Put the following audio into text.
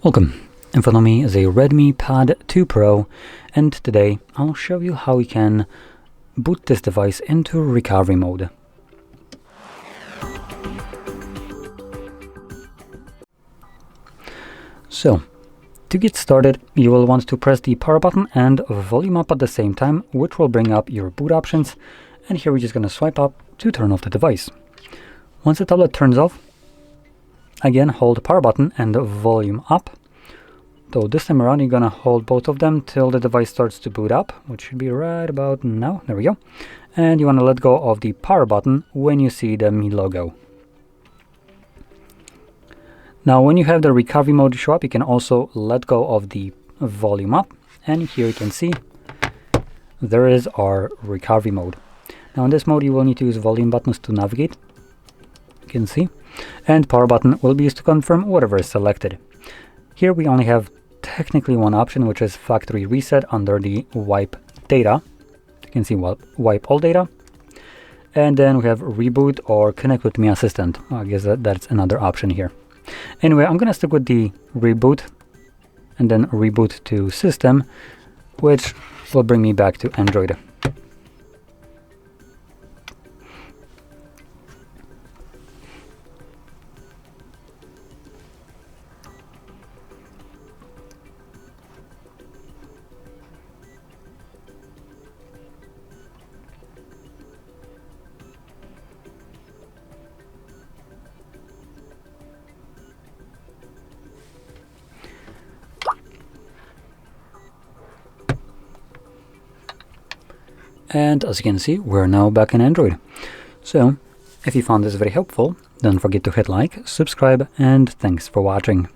Welcome. In front of me is a Redmi Pad 2 Pro, and today I'll show you how we can boot this device into recovery mode. So, to get started, you will want to press the power button and volume up at the same time, which will bring up your boot options, and here we're just going to swipe up to turn off the device. Once the tablet turns off, again hold the power button and volume up. So this time around you're gonna hold both of them till the device starts to boot up, which should be right about now. There we go. And you want to let go of the power button when you see the Mi logo. Now when you have the recovery mode show up, you can also let go of the volume up, and here you can see there is our recovery mode. Now in this mode you will need to use volume buttons to navigate, you can see, and power button will be used to confirm whatever is selected. Here we only have technically one option, which is factory reset under the wipe data. You can see wipe all data. And then we have reboot or connect with Mi Assistant. I guess that's another option here. Anyway, I'm gonna stick with the reboot and then reboot to system, which will bring me back to Android. And as you can see, we're now back in Android. So, if you found this very helpful, don't forget to hit like, subscribe, and thanks for watching.